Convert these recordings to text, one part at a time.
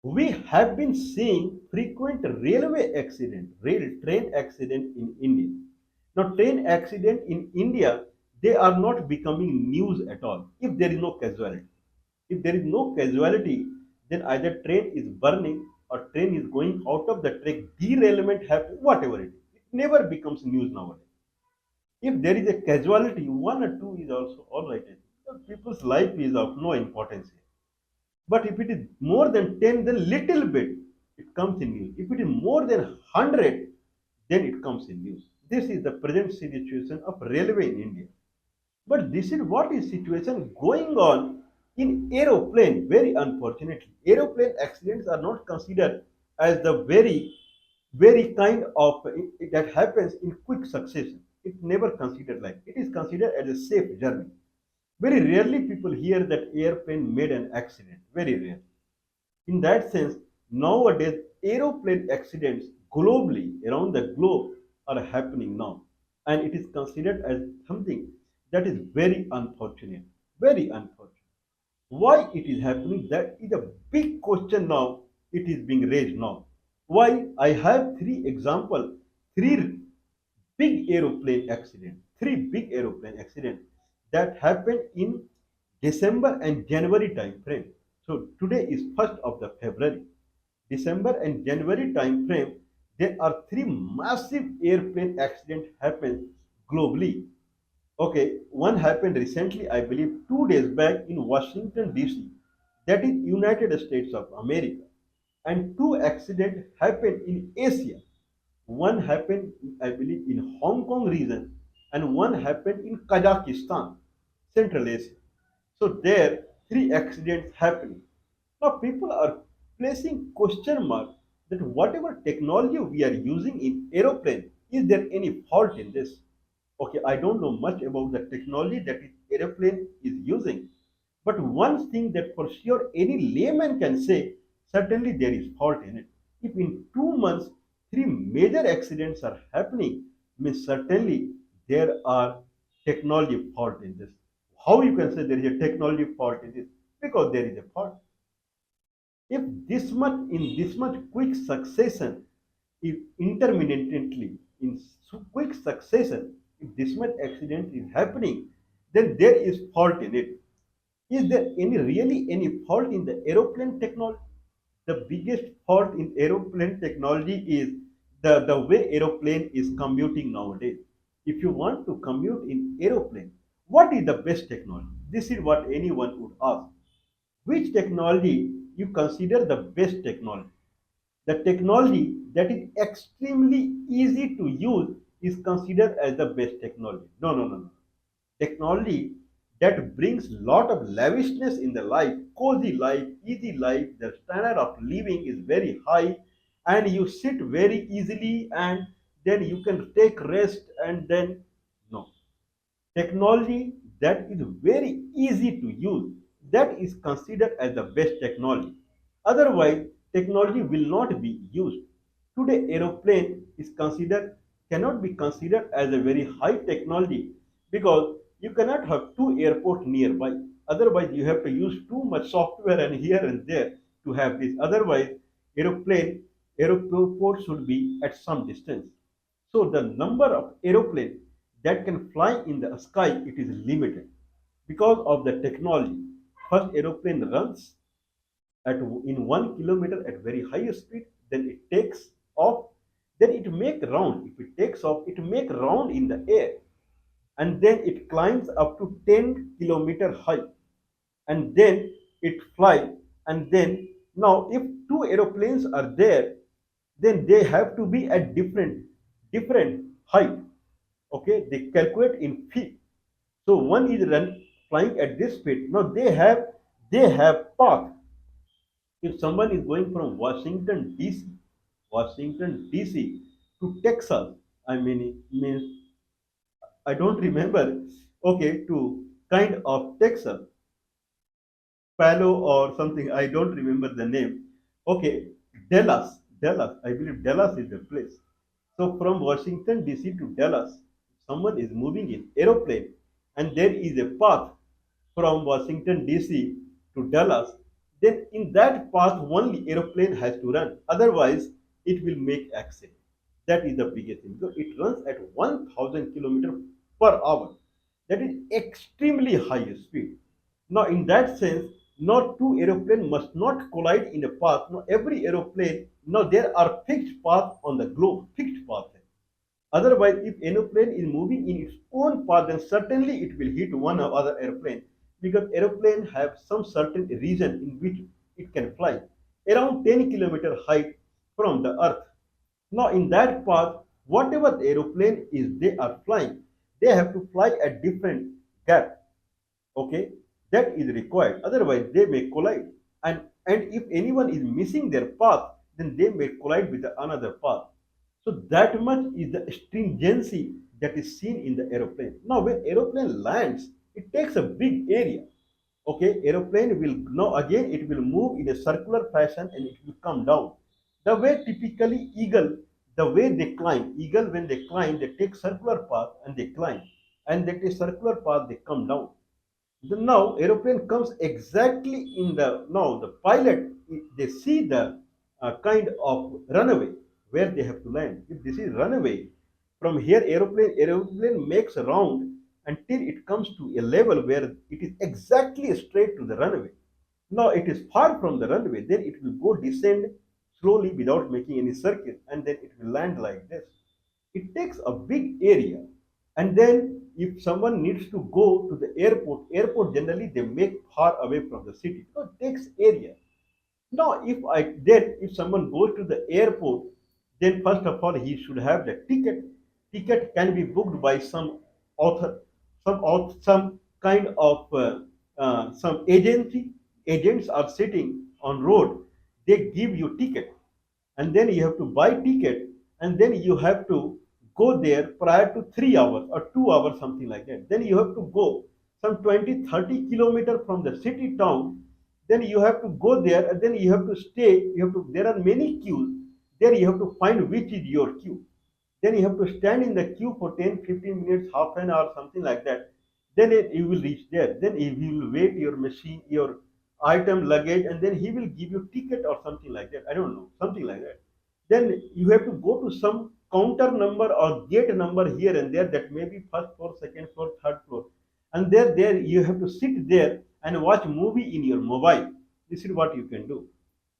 We have been seeing frequent railway accident, rail train accident in India. Now, train accident in India, they are not becoming news at all if there is no casualty. If there is no casualty, then either train is burning or train is going out of the track, derailment happens, whatever it is. It never becomes news nowadays. If there is a casualty, one or two is also all right. People's life is of no importance here. But if it is more than 10, then little bit it comes in news. If it is more than 100, then it comes in news. This is the present situation of railway in India. But this is what is situation going on in aeroplane. Very unfortunately, aeroplane accidents are not considered as the very kind of that happens in quick succession. It never considered like it is considered as a safe journey. Very rarely people hear that airplane made an accident. Very rare. In that sense, nowadays aeroplane accidents globally around the globe are happening now, and it is considered as something that is very unfortunate. Very unfortunate. Why it is happening? That is a big question now. It is being raised now. Why? I have three example, three big aeroplane accident, three big aeroplane accident that happened in December and January time frame. So today is 1st of the February. December and January time frame, there are three massive airplane accidents happen globally. Okay, one happened recently, I believe 2 days back in Washington DC, that is United States of America, and two accidents happened in Asia. One happened, I believe, in Hong Kong region, and one happened in Kazakhstan, Central Asia. So there, three accidents happening. Now people are placing question mark that whatever technology we are using in aeroplane, is there any fault in this? Okay, I don't know much about the technology that aeroplane is using, but one thing that for sure any layman can say, certainly there is fault in it. If in 2 months three major accidents are happening, means certainly there are technology fault in this. How you can say there is a technology fault in this? Because there is a fault. If this much in this much quick succession, if intermittently in quick succession, if this much accident is happening, then there is fault in it. Is there any really any fault in the aeroplane technology? The biggest fault in aeroplane technology is the way aeroplane is commuting nowadays. If you want to commute in aeroplane, what is the best technology? This is what anyone would ask. Which technology you consider the best technology? The technology that is extremely easy to use is considered as the best technology. No, no, no, no. Technology that brings lot of lavishness in the life, cozy life, easy life, the standard of living is very high, and you sit very easily, and then you can take rest, and then no. Technology that is very easy to use, that is considered as the best technology. Otherwise, technology will not be used. Today, aeroplane is considered cannot be considered as a very high technology because you cannot have two airports nearby. Otherwise, you have to use too much software and here and there to have this. Otherwise, aeroplane airport should be at some distance. So the number of aeroplanes that can fly in the sky it is limited because of the technology. First aeroplane runs at in 1 kilometer at very high speed, then it takes off, then it make round. If it takes off, it make round in the air, and then it climbs up to 10 kilometer high, and then it fly, and then now if two aeroplanes are there, then they have to be at different height. Okay, they calculate in feet. So one is flying at this speed. Now they have path. If someone is going from Washington DC to Texas, I mean it means I don't remember. Okay, to kind of Texas, Palo or something. I don't remember the name. Okay, Dallas. I believe Dallas is the place. So from Washington DC to Dallas, someone is moving in aeroplane, and there is a path from Washington DC to Dallas. then in that path only aeroplane has to run. Otherwise, it will make accident. That is the biggest thing. So it runs at 1000 kilometers per hour. That is extremely high speed. Now, in that sense, not two aeroplanes must not collide in a path. Now, every aeroplane, now there are fixed paths on the globe, fixed paths. Otherwise, if aeroplane is moving in its own path, then certainly it will hit one or other airplane because aeroplane have some certain region in which it can fly around 10-kilometer height from the earth. Now, in that path, whatever the aeroplane is they are flying, they have to fly at different gap. Okay, that is required. Otherwise, they may collide. And if anyone is missing their path, then they may collide with another path. So that much is the stringency that is seen in the aeroplane. Now, when aeroplane lands, it takes a big area. Okay, aeroplane will now again it will move in a circular fashion and it will come down. The way typically eagle, the way they climb, eagle when they climb, they take circular path and they climb, and they take circular path, they come down. Then now aeroplane comes exactly in the now the pilot they see the kind of runaway where they have to land. If this is runaway, from here aeroplane makes a round until it comes to a level where it is exactly straight to the runway. Now it is far from the runway, then it will go descend slowly without making any circle, and then it will land like this. It takes a big area, and then if someone needs to go to the airport generally they make far away from the city, so it takes area. Now, if someone goes to the airport, then first of all he should have the ticket. Ticket can be booked by some author, some kind of some agency. Agents are sitting on road. They give you ticket, and then you have to buy ticket, and then you have to go there prior to 3 hours or 2 hours, something like that. Then you have to go some 20-30 kilometers from the city town, then you have to go there and then you have to stay, you have to there are many queues, there you have to find which is your queue, then you have to stand in the queue for 10-15 minutes, half an hour, something like that. Then you will reach there, then he will wait your machine, your item luggage, and then he will give you ticket or something like that, I don't know, something like that. Then you have to go to some counter number or gate number here and there, that may be first floor, second floor, third floor, and there you have to sit there and watch movie in your mobile. This is what you can do.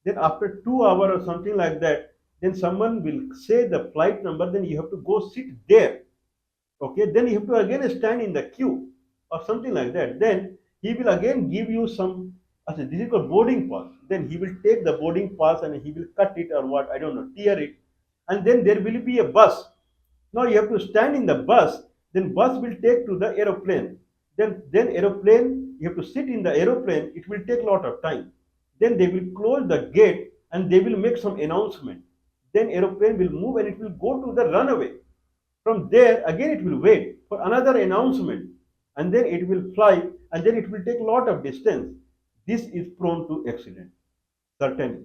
Then after 2 hours or something like that, then someone will say the flight number, then you have to go sit there. Okay, then you have to again stand in the queue or something like that. Then he will again give you some, this is called boarding pass. Then he will take the boarding pass and he will cut it or what, I don't know, tear it, and then there will be a bus. Now you have to stand in the bus, then bus will take to the aeroplane. Then aeroplane, you have to sit in the aeroplane, it will take a lot of time. Then they will close the gate and they will make some announcement. Then aeroplane will move and it will go to the runway. From there, again it will wait for another announcement, and then it will fly, and then it will take a lot of distance. This is prone to accident, certainly.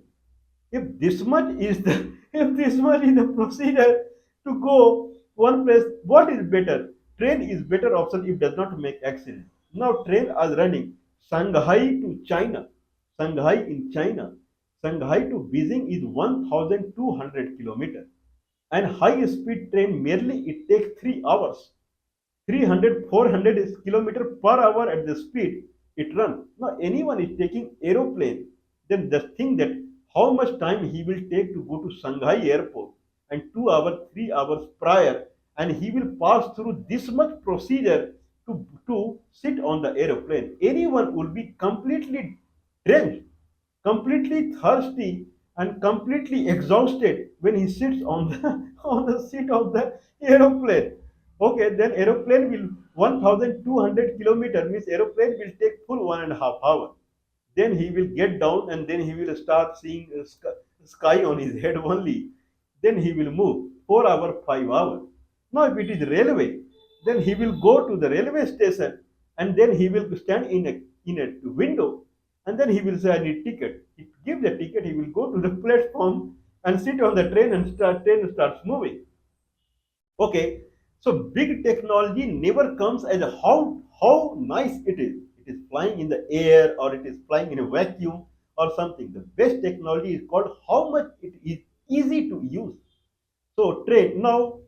If this much is the if this much is the procedure to go one place, what is better? Train is better option if does not make accident. Now train is running Shanghai to China, Shanghai in China, Shanghai to Beijing is 1,200 kilometers, and high speed train merely it takes 3 hours. 300 400 kilometer per hour at the speed it runs. Now anyone is taking aeroplane, then the thing that how much time he will take to go to Shanghai airport, and 2 hours, 3 hours prior, and he will pass through this much procedure to sit on the aeroplane. Anyone will be completely drenched, completely thirsty, and completely exhausted when he sits on the on the seat of the aeroplane. Okay, then aeroplane will 1,200 kilometer means aeroplane will take full 1.5 hour. Then he will get down and then he will start seeing sky on his head only. Then he will move 4 hour, 5 hours. Now, if it is railway, then he will go to the railway station and then he will stand in a window, and then he will say, I need ticket. He give the ticket, he will go to the platform and sit on the train and train starts moving. Okay, so big technology never comes as how nice it is. It is flying in the air, or it is flying in a vacuum, or something. The best technology is called how much it is easy to use. So train now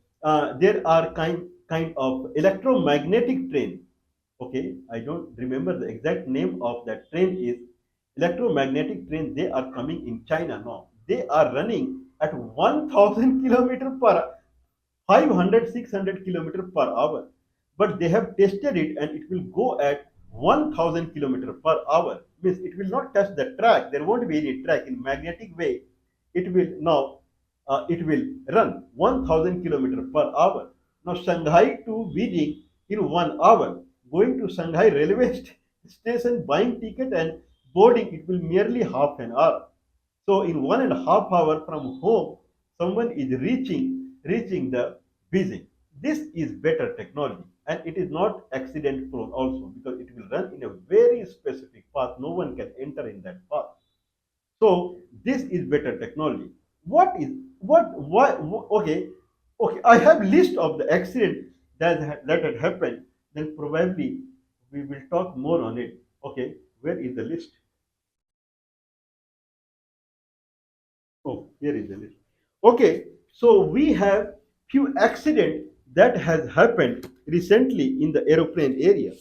there are kind of electromagnetic train. Okay, I don't remember the exact name of that train is electromagnetic train. They are coming in China now. They are running at 1,000 kilometer per 500 600 kilometer per hour. But they have tested it and it will go at 1,000 kilometer per hour. Means it will not touch the track. There won't be any track in magnetic way. It will now it will run 1,000 kilometer per hour. Now Shanghai to Beijing in 1 hour. Going to Shanghai railway station, buying ticket and boarding, it will merely half an hour. So in 1.5 hours from home, someone is reaching the visit. This is better technology and it is not accident prone also because it will run in a very specific path. No one can enter in that path. So this is better technology. What is what why okay okay I have list of the accident that had happened. Then probably we will talk more on it. Okay, where is the list? Oh, here is the list. Okay, so we have few accident that has happened recently in the aeroplane area.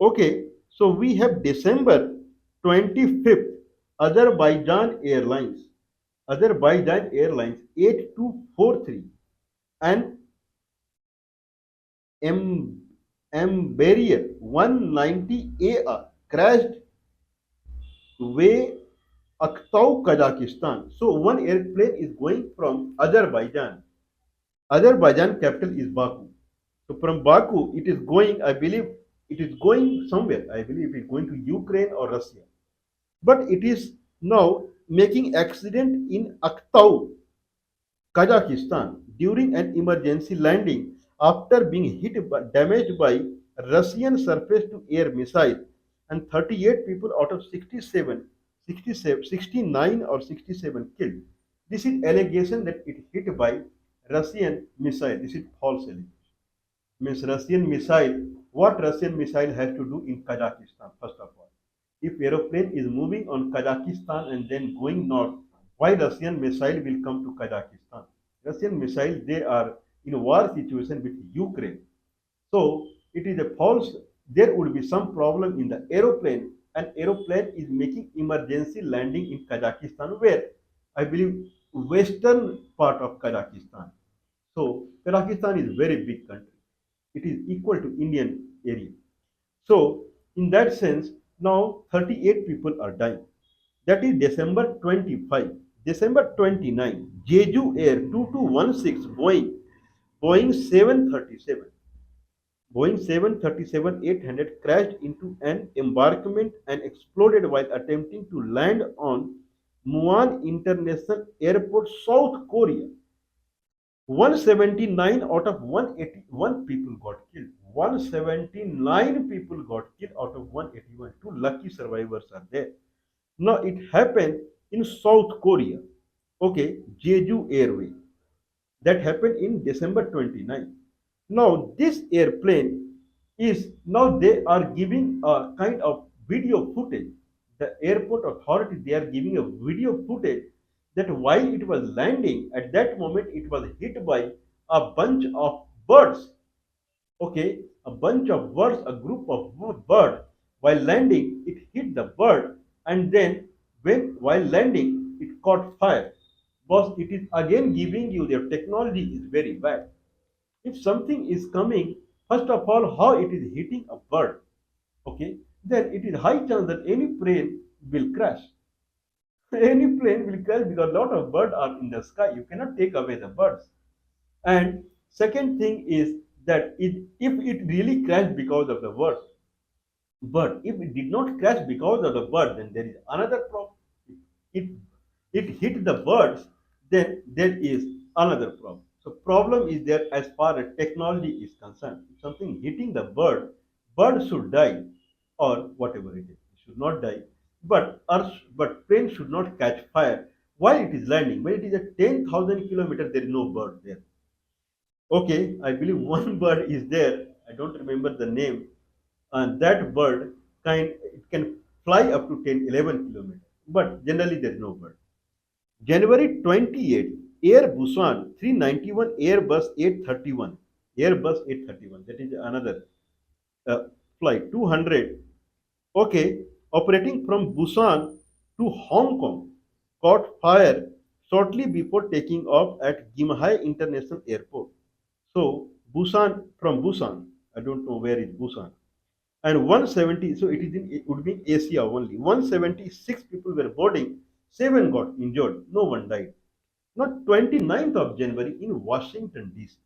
Okay, so we have December 25th, Azerbaijan Airlines 8243 and M Embraer 190AR crashed way Aktau, Kazakhstan. So one airplane is going from Azerbaijan. Azerbaijan capital is Baku. So from Baku, it is going, I believe, it is going somewhere. I believe it is going to Ukraine or Russia. But it is now making accident in Aktau, Kazakhstan during an emergency landing after being damaged by Russian surface to air missile and 38 people out of 69 or 67 killed. This is allegation that it hit by Russian missile. This is false allegation. Means Russian missile, what Russian missile has to do in Kazakhstan, first of all. If aeroplane is moving on Kazakhstan and then going north, why Russian missile will come to Kazakhstan? Russian missile, they are in a war situation with Ukraine. So it is a false, there would be some problem in the aeroplane. An aeroplane is making emergency landing in Kazakhstan, where I believe western part of Kazakhstan. So Kazakhstan is very big country. It is equal to Indian area. So in that sense, now 38 people are dying. That is December 25. December 29, Jeju Air 2216 Boeing 737. Boeing 737-800 crashed into an embankment and exploded while attempting to land on Muan International Airport, South Korea. 179 out of 181 people got killed. 179 people got killed out of 181. Two lucky survivors are there. Now it happened in South Korea. Okay, Jeju Airway. That happened in December 29. Now this airplane is now they are giving a kind of video footage. The airport authority they are giving a video footage that while it was landing, at that moment it was hit by a bunch of birds. Okay, a bunch of birds, a group of birds. While landing, it hit the bird, and then when while landing, it caught fire. Because it is again giving you their technology is very bad. If something is coming, first of all, how it is hitting a bird, okay, then it is high chance that any plane will crash. Any plane will crash because a lot of birds are in the sky. You cannot take away the birds. And second thing is that if it really crashed because of the bird, but if it did not crash because of the bird, then there is another problem. If it hit the birds, then there is another problem. So problem is there as far as technology is concerned. If something hitting the bird should die or whatever it is. It should not die. But plane should not catch fire while it is landing. When it is at 10,000 kilometers, there is no bird there. Okay, I believe one bird is there. I don't remember the name. And that bird it can fly up to 10, 11 kilometers. But generally there is no bird. January 28th, Air Busan 391 Airbus 831. Airbus 831. That is another uh, flight. 200. Okay. Operating from Busan to Hong Kong caught fire shortly before taking off at Gimhae International Airport. So Busan from Busan, I don't know where is Busan, and 170. So it would be Asia only. 176 people were boarding. Seven got injured. No one died. Not 29th of January in Washington D.C.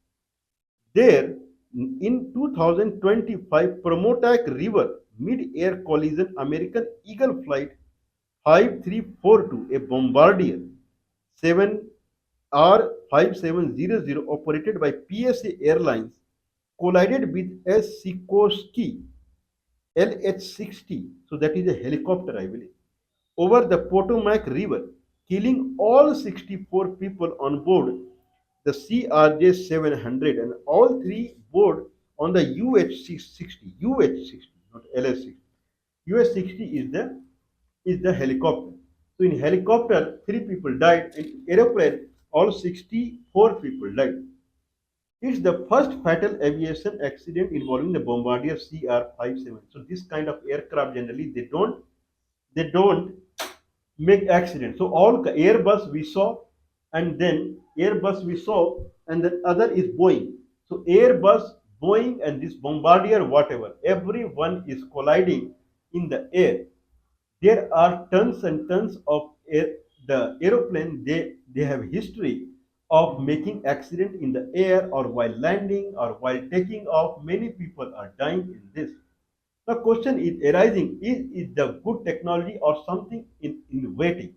There, in 2025, Promotac River mid-air collision American Eagle flight 5342, a Bombardier 7R5700 operated by PSA Airlines, collided with a Sikorsky LH-60. So that is a helicopter, I believe, over the Potomac River, killing all 64 people on board the CRJ 700 and all three board on the UH-60. UH-60, not LH-60. UH-60 is the helicopter. So in helicopter, three people died. In aeroplane, all 64 people died. It's the first fatal aviation accident involving the Bombardier CR-57. So this kind of aircraft generally they don't make accidents. So all Airbus we saw, and then Airbus we saw, and then other is Boeing. So Airbus, Boeing, and this Bombardier, whatever, everyone is colliding in the air. There are tons and tons of air. The aeroplane they have history of making accident in the air or while landing or while taking off. Many people are dying in this. The question is arising: is the good technology or something in waiting?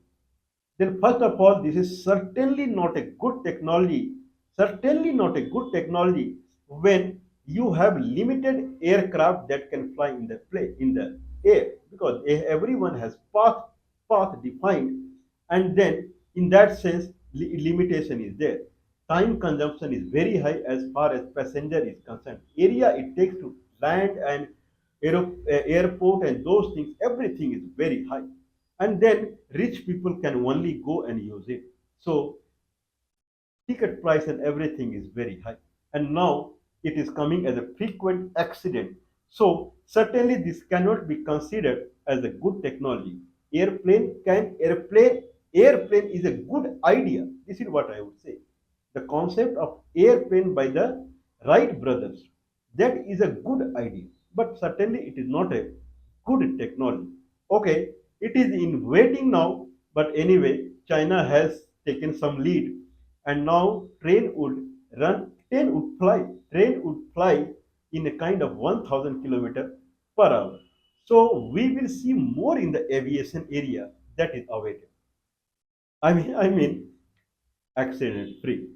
Then first of all, this is certainly not a good technology. Certainly not a good technology when you have limited aircraft that can fly in the air, because everyone has path defined, and then in that sense limitation is there. Time consumption is very high as far as passenger is concerned. Area it takes to land and airport and those things, everything is very high, and then rich people can only go and use it. So ticket price and everything is very high, and now it is coming as a frequent accident. So certainly this cannot be considered as a good technology. Airplane is a good idea. This is what I would say. The concept of airplane by the Wright brothers, that is a good idea, but certainly it is not a good technology. Okay, it is in waiting now, but anyway, China has taken some lead, and now train would fly in a kind of 1000 kilometer per hour. So we will see more in the aviation area that is awaited. I mean, accident free.